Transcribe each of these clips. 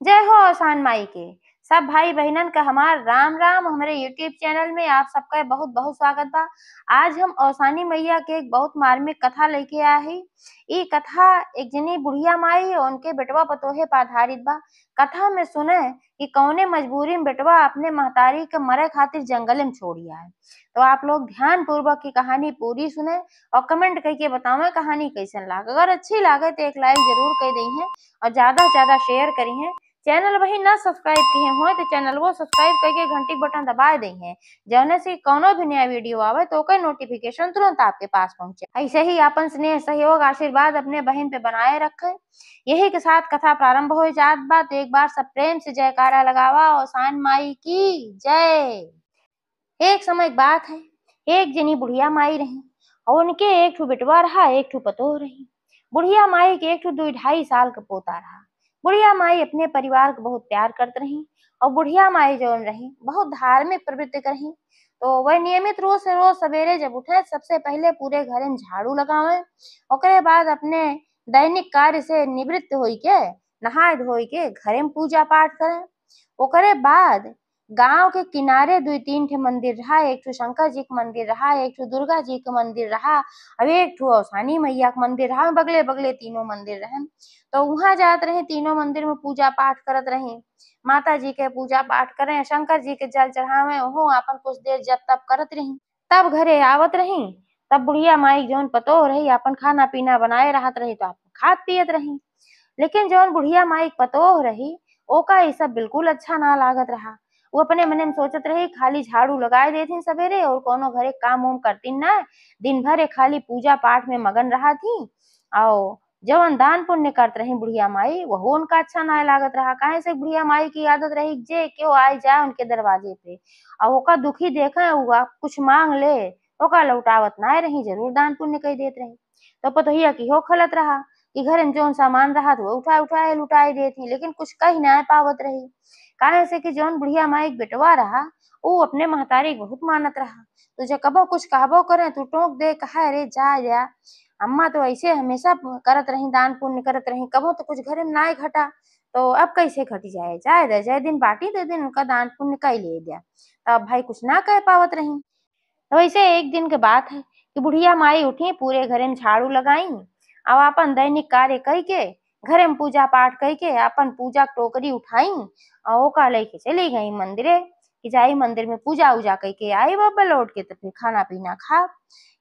जय हो आसान माई के सब भाई बहनन का हमार राम राम। हमारे यूट्यूब चैनल में आप सबका बहुत बहुत स्वागत बा। आज हम औसानी मैया के एक बहुत मार्मिक कथा लेके आए ही। ई कथा एक जनी बुढ़िया माई और उनके बेटवा पतोहे पर आधारित बा। कथा में सुने कि कौने मजबूरी में बेटवा अपने महतारी के मरे खातिर जंगल में छोड़ी आए। तो आप लोग ध्यान पूर्वक की कहानी पूरी सुने और कमेंट करके बताओ कहानी कैसन लागे। अगर अच्छी लागे तो एक लाइक जरूर कर दी है और ज्यादा से ज्यादा शेयर करी है। चैनल वही ना सब्सक्राइब किए हो तो चैनल वो सब्सक्राइब करके घंटी बटन दबा देंगे, जौने से कोनो भी नया वीडियो आवे तो ओकर नोटिफिकेशन तुरंत आपके पास पहुंचे। ऐसे ही अपन स्नेह सहयोग आशीर्वाद अपने बहन पे बनाए रखे। यही के साथ कथा प्रारंभ हो जात बा। तो एक बार सब प्रेम से जयकारा लगावा और सान माई की जय। एक समय की बात है, एक जनी बुढ़िया माई रही और उनके एक ठो बेटवा रहा, एक ठो पतोह रही। बुढ़िया माई के एक ठो 2-2.5 साल का पोता रहा। बुढ़िया माई अपने परिवार को बहुत प्यार करती रही और बुढ़िया माई जौन रही बहुत धार्मिक प्रवृत्ति कर रही। तो वह नियमित रोज से रोज सवेरे जब उठे सबसे पहले पूरे घर में झाड़ू लगावे, ओकरे बाद अपने दैनिक कार्य से निवृत्त होई के नहाय धोई के घरे में पूजा पाठ करे। ओकरे बाद गांव के किनारे 2-3 ठे मंदिर रहा। एक ठो शंकर जी के मंदिर रहा, एक ठो दुर्गा जी के मंदिर रहा और एक ठो औसानी मैया के मंदिर रहा। बगले बगले तीनों मंदिर रहे। तो वहां जात रहे, तीनों मंदिर में पूजा पाठ करत रहे। माता जी के पूजा पाठ करें, शंकर जी के जल चढ़ावे, ओहो अपन कुछ देर जब तब करत रही। तब घरे आवत रही। तब बुढ़िया माई जौन पतो रही अपन खाना पीना बनाए रहत रही तो आप खात पियत रही। लेकिन जौन बुढ़िया माई पतोह रही ओका ये सब बिल्कुल अच्छा ना लागत रहा। वो अपने मने में सोचत रही खाली झाड़ू लगाए देती सवेरे और कोनो घरे काम उम करती ना, दिन भर खाली पूजा पाठ में मगन रहा थी। और जवन दान पुण्य करत रही बुढ़िया माई वह उनका अच्छा ना लागत रहा। काहे से बुढ़िया माई की आदत रही जे क्यों आए जाए उनके दरवाजे पे और ओका दुखी देखे हुआ कुछ मांग ले ओका लौटावत ना रही, जरूर दान पुण्य कह देत रही। तो पतोहिया की हो खलत रहा कि घर में जौन सामान रहा तो उठा उठाए लुटाई देती, लेकिन कुछ कही ना पावत रही। काहे से कि जौन बुढ़िया माई बेटवा रहा वो अपने महतारी के बहुत मानत रहा। तुझे कबो कुछ कहबो करे तू टोक दे, कहा अरे जा अम्मा तो ऐसे हमेशा करत रही, दान पुण्य करत रही, कबो तो कुछ घरे में ना घटा तो अब कैसे घटी जाए दे, जय दिन बाटी दे दिन उनका दान पुण्य कई ले दिया। तब भाई कुछ ना कह पावत रही। तो वैसे एक दिन के बात है कि बुढ़िया माई उठी, पूरे घरे में झाड़ू लगाई और अपन दैनिक कार्य कई के घरे में पूजा पाठ कई के अपन पूजा टोकरी उठाई और ओका लेके चली गई मंदिरे कि जाई मंदिर में पूजा उजा कई के आई। बाबा लौट के तो फिर खाना पीना खा।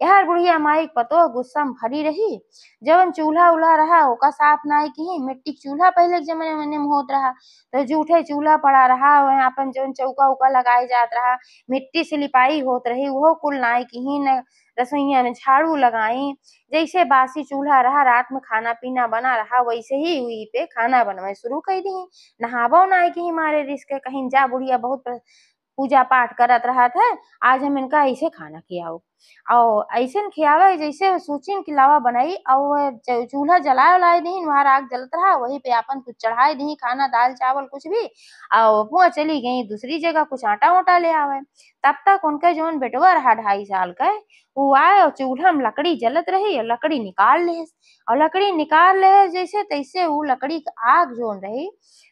यार बुढ़िया माई पतो गुस्सा में भरी रही। जवन चूल्हा उल्हा रहा ओका साफ नाई की, मिट्टी के चूल्हा पहले के जमाने में होत रहा तो जूठे चूल्हा पड़ा रहा, वहाँ अपन जौन चौका उका लगाए जात रहा, मिट्टी से लिपाई होत रही वो कुल नाई की न। रसोईया में झाड़ू लगाई, जैसे बासी चूल्हा रहा रात में खाना पीना बना रहा वैसे ही वही पे खाना बनवाए शुरू कर दी। नहाबो नाई की मारे रिस्क कहीं जा बुढ़िया बहुत पूजा पाठ करत रहा था, आज हम इनका ऐसे खाना खियाओ और ऐसे खियावे जैसे सोचिन कि लावा बनाई और चूल्हा जलाए उलाए दी, वहां आग जलत रहा वहीं पे अपन कुछ चढ़ाए दी खाना दाल चावल कुछ भी और वहाँ चली गई दूसरी जगह कुछ आटा वाटा ले आवे। तब तक उनका जौन बेटवा रहा 2.5 साल का वो आए और चूल्हा में लकड़ी जलत रही और लकड़ी निकाल ले और लकड़ी निकाल ले जैसे तैसे वो लकड़ी की आग जोन रही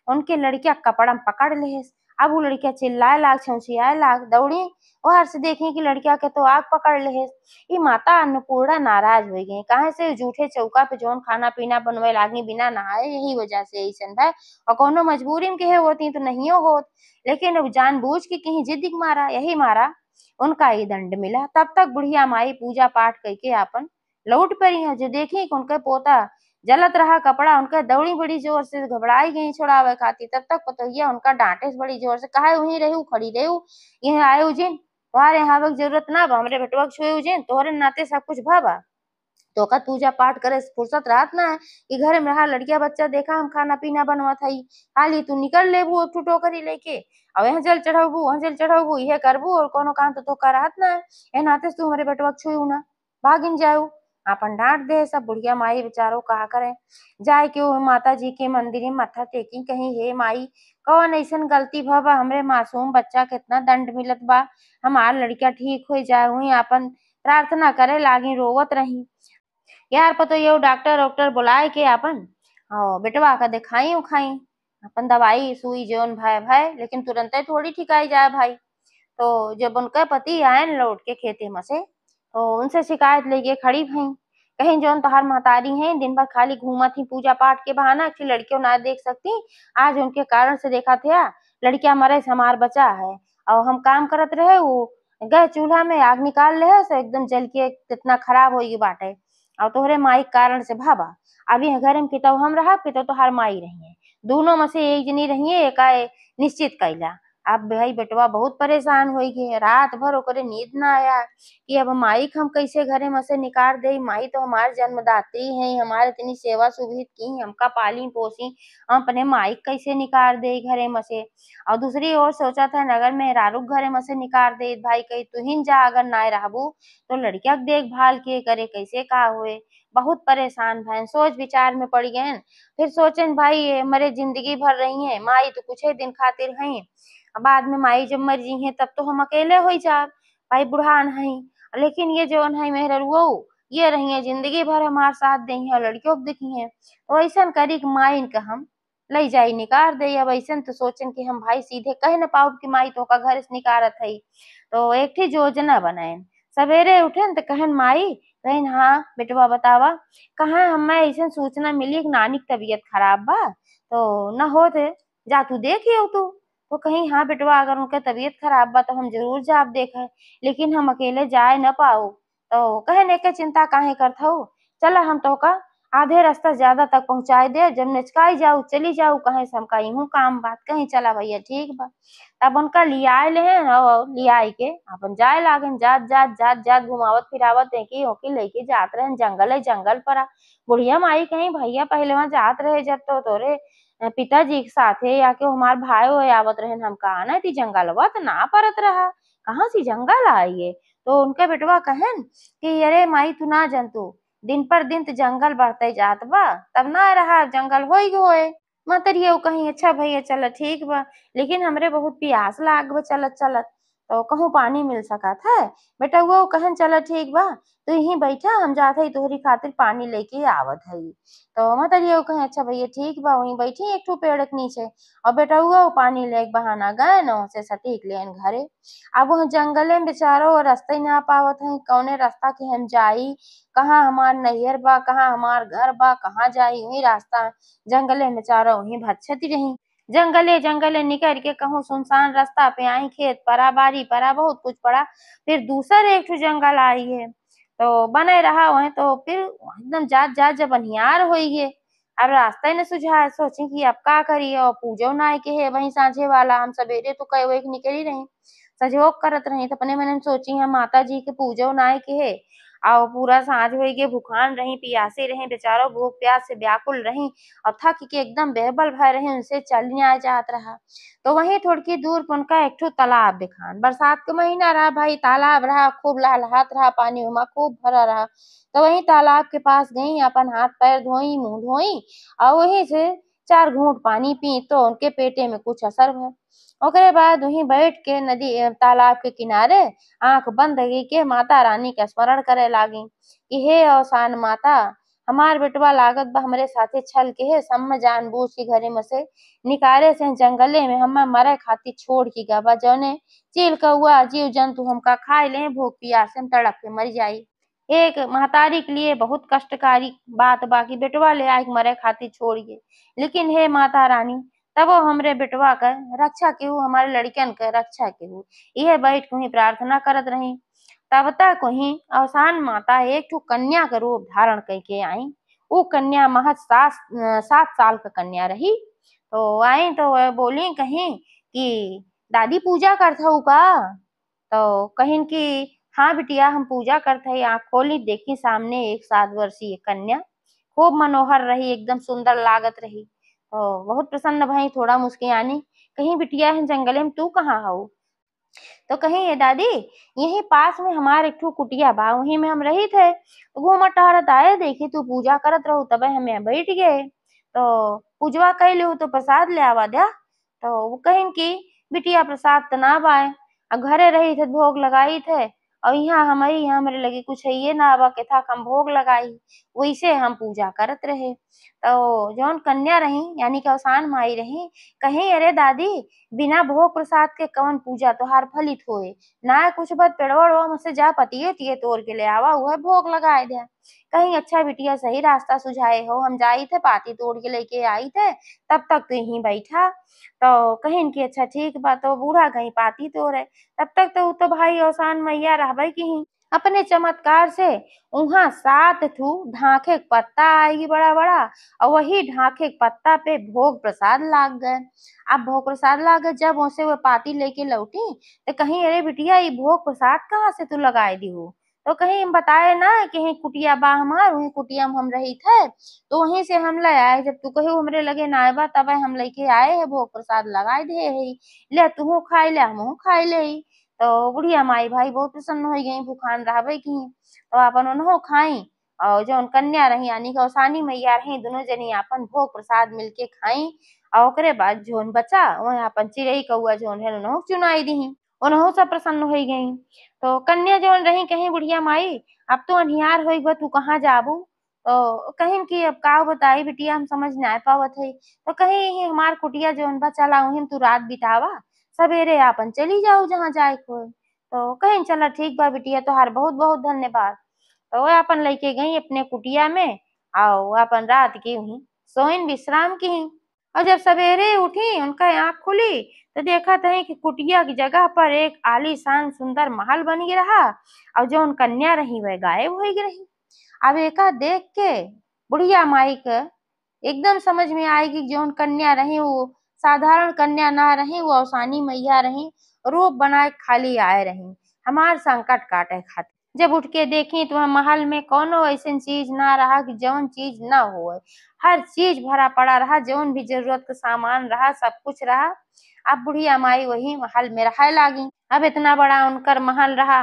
उनके लड़किया कपड़ा में पकड़ ले। अब वो लड़किया चिल्लाए लाग छौछियाए लाग दौड़ी और से देखी कि लड़किया के तो आग पकड़ ले। ई माता अन्नपूर्णा नाराज हो गई, काहे से जूठे चौका पे जौन खाना पीना बनवे लागी बिना नहाए, यही वजह से ऐसन है। और कोनो मजबूरी में कहे होती तो नहीं होत, लेकिन अब जानबूझ के कहीं जिद मारा यही मारा उनका ये दंड मिला। तब तक बुढ़िया माई पूजा पाठ करके अपन लौट पड़ी है। जो देखी कि उनका पोता जलत रहा कपड़ा, उनका दौड़ी बड़ी जोर से, घबराई गई छुड़ावे खातिर। तब तक पतोहिया उनका डांटे बड़ी जोर से, कहा वहीं रहू खड़ी रहू, यहाँ आए जिन तुम्हारे यहाँ आवे जरूरत ना बा, हमरे बेटवा के छुए जिन तोहरे नाते सब कुछ भा। तो का पूजा पाठ करे फुर्सत रात ना है कि घर में रहा लड़किया बच्चा देखा हम खाना पीना बनवत हई, हाली तू निकल लेबू एक टोकरी लेके और यहाँ जल चढ़ाबू वहाँ जल चढ़ाबू ये करबू और कोनो काम तो का राहत ना है, ए नाते से तू हमारे बेटवा के छुई ना, भागिन जाऊ। अपन डांट दे। सब बुढ़िया माई बेचारो कहा करे जाए के वो माता जी के मंदिर में मत्था टेकी, कहीं हे माई कौन ऐसन गलती भबा हमरे मासूम बच्चा कितना दंड मिलत बा, हमार लड़किया ठीक हो जाए हुई अपन प्रार्थना करे लागी रोवत रही। यार पतो ये डॉक्टर वॉक्टर बुलाए के अपन बेटवा का दिखाई उखाई। अपन दवाई सुई जोन भाई भाई, लेकिन तुरंत थोड़ी ठिकाई जाए भाई। तो जब उनका पति आए न लौट के खेते में से, तो उनसे शिकायत लेके खड़ी भई, कहीं जौन तोहार महतारी है दिन भर खाली घूमत ही पूजा पाठ के बहाना कि लड़कियों ना देख सकती, आज उनके कारण से देखा थे लड़कियां मरे से हमार बचा है। और हम काम करत रहे वो गए चूल्हा में आग निकाल ले से एकदम जल के कितना खराब हो गई बाटे। और तोहरे माई के कारण से भाबा अभी घर में पितो हम रहा पितो तोहार माई रही है, दोनों में से एक जनी रही है एक निश्चित कैला। अब भाई बेटवा बहुत परेशान हो गए, रात भर ओकरे नींद ना आया कि अब माई हम कैसे घरे में से निकाल दे, माई तो हमारे जन्मदात्री है, हमारे इतनी सेवा सुविधा की, हमका पाली पोसी, हम अपने माई कैसे निकाल दे घरे में से। और दूसरी ओर सोचा था नगर में रारू घरे में से निकाल दे भाई, कही तुहिन जा अगर ना रहबू तो लड़किया के देखभाल के करे कैसे का हुए। बहुत परेशान भैन सोच विचार में पड़ गए। फिर सोचन भाई ये मरे जिंदगी भर रही है, माई तो कुछ ही दिन खातिर है, बाद में माई जब मर जी है तब तो हम अकेले हो जाब, भाई बुढ़ान है। लेकिन ये जो है मेहररुआ ये रही है जिंदगी भर हमारे साथ दही है, लड़कियों को दिखी है, तो ऐसा करी कि माई इनका हम लई जाई निकार दे। अब ऐसा तो सोचन कि हम भाई सीधे कह न पाओ कि माई तो का घर से निकारत है। तो एक थी योजना बनाए, सवेरे उठे तो कहन माई, कहन हाँ बेटवा बतावा, कहा हमें ऐसा सूचना मिली कि नानी की तबीयत खराब बा, तो न होते जा तू देखियो तू। तो कहीं हाँ बेटवा अगर उनका तबीयत खराब बा तो हम जरूर जाब देखे, लेकिन हम अकेले जाए न पाओ। तो कहने के चिंता काहे करत हो, चला हम तो का आधे रास्ता ज्यादा तक पहुंचाए दे, जब निचकाई जाऊ चली जाऊ कहे से हमका यूं काम बात, कहीं चला भैया ठीक बा। तब उनका लियाए ले और लियाई के अपन जाए लागन, जात जात जात जात घुमावत फिरावत है कि होके लेके जात रहे जंगल है जंगल पर बुढ़िया माई कहीं भैया पहले वहां जात रहे जब तो तोरे पिताजी के साथे या के हमार भाई हो आवत रहे, हम कहा ना थी जंगलवा तो ना परत रहा, कहाँ से जंगल आइए। तो उनके बेटवा कहन कि अरे माई तू ना जंतु, दिन पर दिन तो जंगल बढ़ते जात बा, तब ना रहा जंगल होए। मतरियो कहीं अच्छा भैया चल ठीक बा, लेकिन हमरे बहुत प्यास लाग बा चलत चलत, तो कहूँ पानी मिल सकत है। बेटा वो कहन चल ठीक बा, तो यहीं बैठा हम जात हई तोहरी खातिर पानी लेके आवत हई। तो मतरियो कहे अच्छा भैया ठीक बा, वहीं बैठी एक ठो पेड़ के नीचे। और बेटा हुआ पानी ले के बहाना गए न से सटीक लेन घरे। अब वह जंगले में बेचारो रास्ता ही ना पावत है, कौने रास्ता के हम जाई, कहाँ हमार नैहर बा कहाँ हमार घर बा, कहाँ जाई वही रास्ता जंगले में चारो वहीं भटकती रही। जंगले जंगले निकल के कहूँ सुनसान रास्ता पे आई, खेत पड़ा बाड़ी पड़ा बहुत कुछ पड़ा, फिर दूसर एक ठो जंगल आई है। तो बने रहा वहीं, तो फिर एकदम जात जात जब अनियार हो गए, अब रास्ता ही न सुझाए, सोची कि अब का करिए, और पूजो ना के है वही साझे वाला, हम सवेरे तो कई वही निकली रही सजोग करत रही, तो अपने मन में सोची हम माता जी के पूजो ना के है। और पूरा साँझ होई के भूखान रही पियासे रही बेचारो भूख प्यास से व्याकुल रही, और थक के एकदम बेहबल भय रहे, उनसे चल न्याय जात रहा। तो वहीं थोड़ी दूर पर उनका एक ठो तालाब दिखान, बरसात के महीना रहा भाई, तालाब रहा खूब लहलहात रहा, पानी उमा खूब भरा रहा। तो वहीं तालाब के पास गई, अपन हाथ पैर धोई मुंह धोई, और वहीं से 4 घूंट पानी पी तो उनके पेटे में कुछ असर भय। ओकरे बाद वहीं बैठ के नदी तालाब के किनारे आंख बंद के माता रानी का स्मरण करे लागी कि हे अवसान माता, हमार बेटवा लागत बा हमरे साथे छल के है, सब जानबूझ के घरे में से निकाले से जंगले में हम मरे खातिर छोड़ के गवा, जौने चील कौआ जीव जंतु हमका खाए ले भूख प्यास से हम तड़प के मर जाई। एक महतारी के लिए बहुत कष्टकारी बात बा कि बेटवा ले आके मरे खातिर छोड़िए, लेकिन हे माता रानी तब हमरे बेटवा का रक्षा केहू, हमारे लड़कन के रक्षा केहू, यह बैठ के ही प्रार्थना करत रही। तब तक वहीं अवसान माता एक ठो कन्या का रूप धारण करके आई। वो कन्या महज 7 साल का कन्या रही। तो आई तो वह बोली कहीं कि दादी पूजा करत हऊ का, तो कहिन कि हाँ बिटिया हम पूजा करते हैं। आँख खोली देखी सामने एक 7 वर्षीय कन्या, खूब मनोहर रही एकदम सुंदर लागत रही। तो बहुत प्रसन्न भई थोड़ा मुस्कियानी, कहीं बिटिया है जंगले में तू कहाँ हो। तो कहीं ये दादी यहीं पास में हमारे एक ठो कुटिया बा, वहीं में हम रही थे, तो घूमत टहरत आए देखे तू पूजा करत रहू, तबे हम यहाँ बैठ गए। तो पूजवा कैले हो तो प्रसाद ले आवा दे। तो वो कहिन की बिटिया प्रसाद तो ना बाए, अब घरे रही थे भोग लगाई थे, और यहाँ हमारी यहाँ हमरे लगे कुछ है ये ना आवा के था हम भोग लगाई, वैसे हम पूजा करत रहे। तो जौन कन्या रही यानी कि अवसान माई रही, कहीं अरे दादी बिना भोग प्रसाद के कवन पूजा तोहार फलित होए, ना कुछ बात पेड़वा वेड़वा मुझसे जा पतिये तिये तोड़ के ले आवा वह भोग लगाए दे। कहीं अच्छा बिटिया सही रास्ता सुझाए हो, हम जाई थे पाती तोड़ के लेके आई थे, तब तक तू यहीं बैठा। तो कहीं इनकी अच्छा ठीक बा, तो बूढ़ा कहीं पाती तोड़े, तब तक तो उ तो भाई अवसान मैया रहबे की अपने चमत्कार से उहाँ 7 ठू ढांखे के पत्ता आएगी बड़ा बड़ा, और वही ढांखे के पत्ता पे भोग प्रसाद लाग गए। अब भोग प्रसाद लाग गए, जब उसे वो पाती लेके लौटी तो कहीं अरे बिटिया ये भोग प्रसाद कहाँ से तू लगाए दी हो। तो कहीं हम बताए ना कि कहीं कुटिया बा हमार, वही कुटिया में हम रही थे, तो वहीं से हम ले आए। जब तू कही हमरे लगे ना बा तब हम लेके आए है भोग प्रसाद लगाए दे है, ले तू खाई ले हमहू खाई ले। तो बुढ़िया माई भाई बहुत प्रसन्न हो गई, भूखान रहबे की तो अपन उन्हों खाई, और जौन कन्या रही यानी कि औसानी मैया रही, दोनों जनी अपन भोग प्रसाद मिलके खाई। और ओकरे बाद जोन बचा वह अपन चिड़ई कौआ जोन है उन्हों चुनाई दी, उन्हों सब प्रसन्न हो गई। तो कन्या जोन रही कहीं बुढ़िया माई अब तो अनहियार होई बा तू कहाँ जाबू। तो कहीं की अब का बताई बिटिया हम समझ ना पावत है। तो कहीं ही हमार कुटिया जोन बा चला वहीं तू रात बितावा, सवेरे आपन चली जाओ जहाँ जाए को। तो कहीं चला ठीक बा बिटिया तोहार बहुत बहुत धन्यवाद। तो वो अपन लेके गई अपने कुटिया में, आओ अपन रात की हुई सोइन विश्राम की। और जब सवेरे उठी उनका आँख खुली तो देखा था कि कुटिया की जगह पर एक आलीशान सुंदर महल बन गया रहा, और जो उन कन्या रही वह गायब हो गई रही। अब एका देख के बुढ़िया माई के एकदम समझ में आएगी कि जौन कन्या रही वो साधारण कन्या ना रही, वो अवसानी मैया रही, रूप बनाए खाली आए रही हमार संकट काटे खातिर। जब उठ के देखी तो वह महल में कोनो ऐसी चीज ना रहा कि जौन चीज ना हो, हर चीज भरा पड़ा रहा, जौन भी जरूरत का सामान रहा सब कुछ रहा। अब बुढ़िया माई वही महल में रहे लागी। अब इतना बड़ा उनकर महल रहा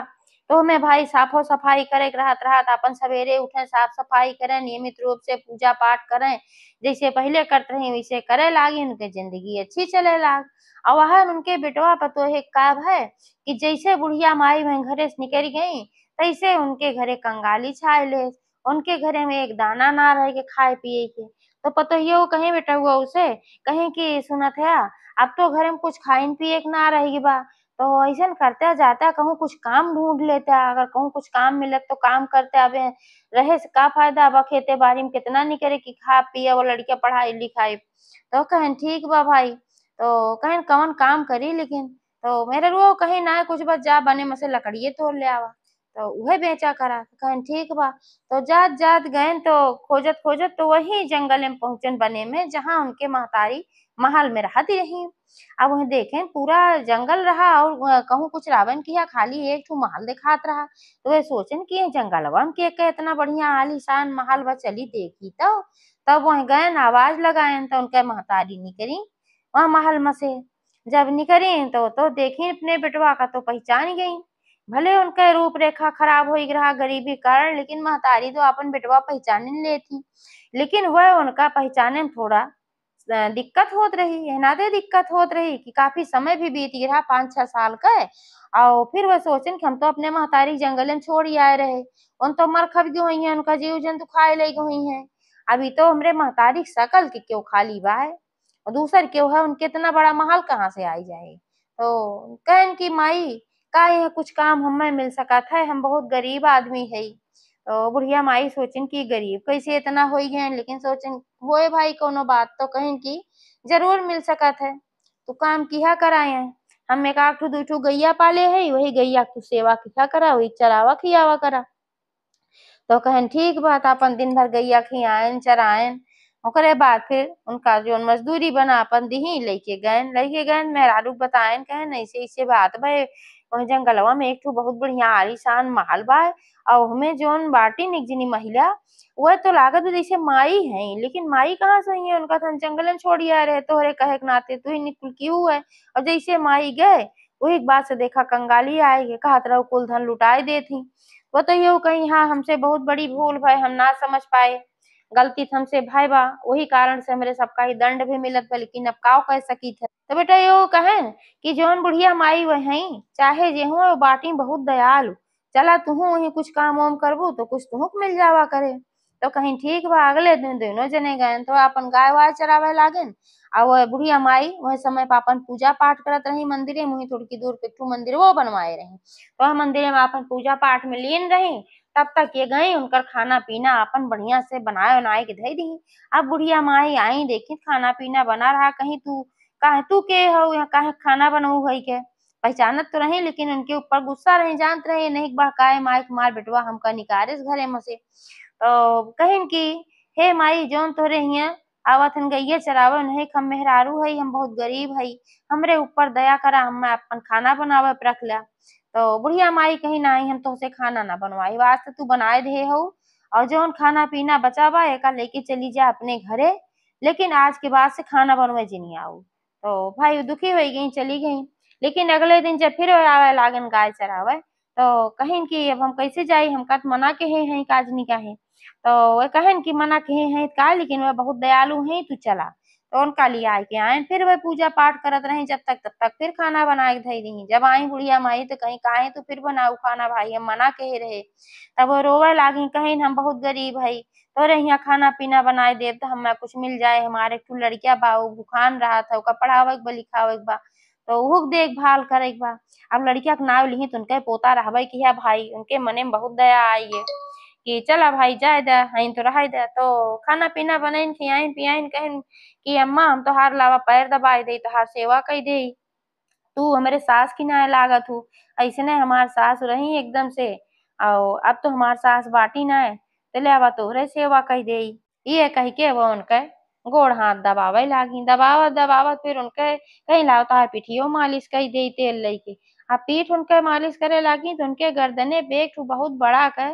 तो हमें भाई साफो सफाई करे के रहत रहा, अपन सवेरे उठे साफ सफाई करें, नियमित रूप से पूजा पाठ करें, जैसे पहले करते रहे वैसे करे लागी, उनके जिंदगी अच्छी चले लाग। और वह उनके बेटवा पतोहे का है कि जैसे बुढ़िया माई वह घरे से निकल गई तैसे उनके घरे कंगाली छाए ले, उनके घरे में एक दाना ना रहे के खाए पिए के। तो पतोहियो कहीं बेटा हुआ उसे कहीं की सुनत है अब तो घरे में कुछ खाइन पिए के ना रहेगी बा, तो ऐसा करते जाता कहूँ कुछ काम ढूंढ लेता, अगर कहूँ कुछ काम मिलत तो काम करते अबे रहे से का फायदा, अब खेते बाड़ी में कितना नहीं करे कि खा पिए वो लड़के पढ़ाई लिखाई। तो कहन ठीक बा भाई, तो कहन कौन काम करी लेकिन, तो मेरे रो कहीं ना कुछ बस जा बने मसे लकड़िए तोड़ ले आवा, तो वह बेचा करा। कहन ठीक बा, तो जात जात गए तो खोजत खोजत तो वही जंगल में पहुंचन बने में जहाँ उनके महतारी महल में रहती रही। अब वह देखें पूरा जंगल रहा और कहूँ कुछ रावण की है खाली एक ठो महल दिखात रहा। तो वे सोचन कि जंगलवा में के इतना बढ़िया आलीशान महल बा, चली देखी तो तब वह गए आवाज लगाए तो उनके महतारी निकली वह महल में से। जब निकली तो देखी अपने बेटवा का तो पहचान गई, भले उनका रूप रेखा खराब हो रहा गरीबी कारण, लेकिन महतारी तो अपन बेटवा पहचान लेती, लेकिन वह उनका पहचाने में थोड़ा दिक्कत होत रही है ना, दे दिक्कत होत रही कि काफी समय भी बीत गया 5-6 साल का। और फिर वह सोचन कि हम तो अपने महतारी जंगल में छोड़ ही आए रहे, उन तो मर खप गई हैं, उनका जीव जंतु खाए ले गई हैं, अभी तो हमरे महतारी शकल के क्यों खाली बा है और दूसर क्यों है, उनके इतना बड़ा महल कहाँ से आई जाए। तो कहन की माई का यह कुछ काम हमें मिल सका था, हम बहुत गरीब आदमी है। तो बुढ़िया माई सोचन की गरीब कैसे इतना हो गए, लेकिन सोचन होए भाई कोनो बात तो कहीं की जरूर मिल सकत है, तो काम किया कराए हैं, हम एक आठ दू ठो गैया पाले है, वही गैया की सेवा किया करा, वही चरावा खियावा करा। तो कहन ठीक बात, अपन दिन भर गैया खियायन चरायन, ओकरे बाद फिर उनका जो मजदूरी बना अपन दही लेके गए मेहरारू बतायन कहन ऐसे ऐसे बात भाई वही जंगलवा में एक ठो बहुत बढ़िया आलीशान महल बा, और हमें जोन बाटी एक जनी महिला वह तो लागत जैसे माई है, लेकिन माई कहाँ से है, उनका तो जंगल में छोड़ी आ रहे तोहरे कहे के नाते तू ही निकुल क्यों है। और जैसे माई गए वही बात से देखा कंगाली आए कहा तरह कुल धन लुटाए दे थी। वो तो ये कहीं हाँ हमसे बहुत बड़ी भूल भाई, हम ना समझ पाए, गलती हमसे भाई बा, वही कारण से हमरे सबका ही दंड भी मिलत बा, लेकिन अब का कह सकी थे। तो बेटा यो कहें कि जौन बुढ़िया माई वही चाहे जेहू बाटी बहुत दयालु, चला तुहू वही कुछ काम वाम करबू तो कुछ तुहू के मिल जावा करे। तो कहीं ठीक बा, अगले दिन दोनों जने गए तो अपन गाय वाय चरावे लागेन। आ वह बुढ़िया माई वह समय पर अपन पूजा पाठ करत रही मंदिरे में, थोड़ी दूर पे एक मंदिर वो बनवाए रही, तो वह मंदिर में अपन पूजा पाठ में लीन रही। तब तक ये गई उनकर खाना पीना अपन बढ़िया से बनाए बनाए के धई दी। अब बुढ़िया माई आई देखी खाना पीना बना रहा, कहीं तू के हो यहाँ काहे खाना बनाऊ है के, पहचानत तो रही लेकिन उनके ऊपर गुस्सा रही, जानत रहे नहीं बहकाए माई मार बेटवा हमका निकारे घरे में से। तो कहिन की हे माई जौन तोरे हिया आवत हन गइया चरावे नहीं, हम मेहरारू हई, हम बहुत गरीब हई, हमरे ऊपर दया करा, हम अपन खाना बनावे पे रख ला। तो बुढ़िया माई कही नाही हम तोहसे खाना ना बनवाई, आज तो तू बनाए दे हो और जौन खाना पीना बचा बा एका लेके चली जा अपने घरे, लेकिन आज के बाद से खाना बनवे जिनी आऊ। तो भाई दुखी हो गई चली गई। लेकिन अगले दिन जब फिर वो आवे लागन गाय चरावे तो कहिन कि अब हम कैसे जाई, हमका तो मना के हैं काज नहीं काहे। तो वह कहन कि मना कहे हैं का, लेकिन वह बहुत दयालु हैं तू चला। तो उनका लिया आए के आए फिर वह पूजा पाठ करत रहे जब तक, तब तक फिर खाना बनाए के धई दी। जब आई बुढ़िया माई तो कहीं काहे तू फिर बनाऊ खाना भाई, हम मना कहे रहे। तब वो रोवे लागी कहीं हम बहुत गरीब हई, तोरे यहाँ खाना पीना बनाए देव तो हमें कुछ मिल जाए, हमारे एक लड़किया बा उ भूखान रहा था, ओका पढ़ावे के बा लिखावे के बा, तो उहू के देखभाल करे के बा। अब लड़किया के नाव लिही तो उनके पोता रहबे किया भाई, उनके मने में बहुत दया आई है कि चला भाई जाए दे हईन तो रह दे। तो खाना पीना बनाइन खियाइन पियाइन कहन कि अम्मा हम तोहार लावा पैर दबाए दे, तोहार सेवा कई दे, तू हमारे सास की नाय लागत हूँ। ऐसने हमार सास रही एकदम से, और अब तो हमार सास बाटी नाय, तो ले आवा तोहरे सेवा कई दे। ये कह के वो उनके गोड़ हाथ दबावे लागी, दबावत दबावत फिर उनके कहीं लाओ तार पिठियो मालिश कई दे तेल लेके। अब पीठ उनके मालिश करे लागी तो उनके गर्दने पे एक ठो बहुत बड़ा के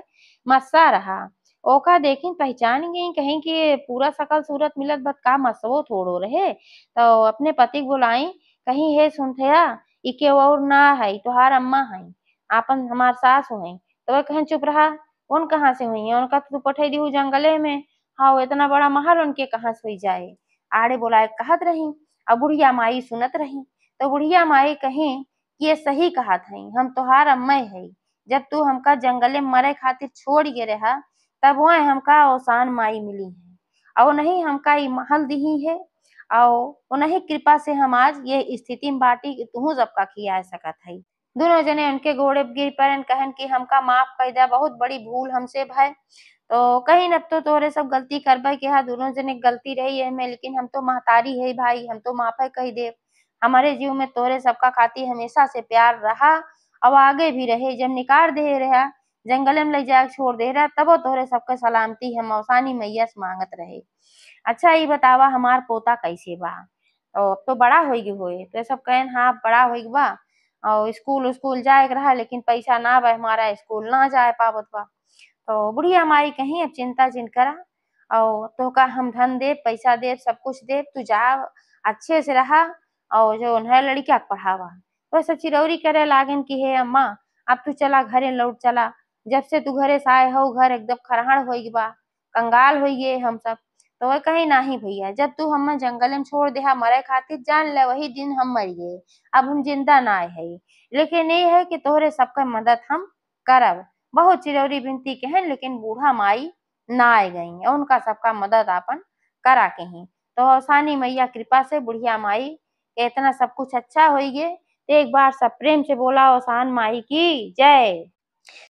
मस्सा रहा। ओका देखी पहचान गई, कहीं कि ये पूरा शकल सूरत मिलत बत का मसवो थोड़ो रहे। तो अपने पति को बुलाई, कहीं हे सुनथया इके और ना है तोहार अम्मा है, आपन हमार सास हुई। तो वह कहें चुप रहा, उन कहाँ से हुई है, उनका तो तू पठे दी जंगले में, हाँ वो इतना बड़ा महल उनके कहाँ से हुई जाए। आड़े बोलाए कहत रही, अब बुढ़िया माई सुनत रही। तो बुढ़िया माई कहीं कि ये सही कहत हई, हम तोहार अम्मा है, जब तू हमका जंगले में मरे खातिर छोड़ के रहा तब वह हमका ओसान माई मिली है, और नहीं हमका ई महल दी है, और उन्हीं कृपा से हम आज ये स्थिति में बाटी कि तू सबका खिया सकत हई। दोनों जने उनके घोड़े पे गिर पड़न कहन कि हमका माफ कर दे, बहुत बड़ी भूल हमसे भय। तो कहीं अब तो तोरे सब गलती करबे के हा, दोनों जने के गलती रही है में, लेकिन हम तो महतारी है भाई, हम तो माफे कही दे। हमारे जीव में तोरे सबका खाती हमेशा से प्यार रहा और आगे भी रहे। जब निकाल दे रहा जंगल में ले जाके छोड़ दे रहा तब तोरे सबके सलामती हम औसानी मैया से मांगत रहे। अच्छा ये बतावा हमार पोता कैसे बा, और अब तो बड़ा होगी होए, तो ये सब कहन हाँ बड़ा होगी बा, और स्कूल स्कूल जाए के रहा लेकिन पैसा ना बा हमारा स्कूल ना जाए पावत बा। तो बुढ़िया माई कहीं अब चिंता जिन करा, और तो का हम धन दे पैसा दे सब कुछ दे, तू जा अच्छे से रहा और जो उन्हें लड़किया के पढ़ावा। तो सब चिरौरी करे लागन कि हे अम्मा अब तू चला घरे लौट चला, जब से तू घरे से आए हो घर एकदम खरहड़ हो बा, कंगाल हो गए हम सब। तो वह कही नाही भैया, जब तू हम जंगल में छोड़ दे मरे खातिर जान ले वही दिन हम मर गए, अब हम जिंदा ना है, लेकिन ये है कि तोहरे सबका मदद हम करब। बहुत चिरौरी बिनती कहन लेकिन बूढ़ा माई ना आए गई, और उनका सबका मदद आपन करा के ही। तो आसानी मैया कृपा से बुढ़िया माई के इतना सब कुछ अच्छा हो गए। तो एक बार सब प्रेम से बोला ओसान माई की जय।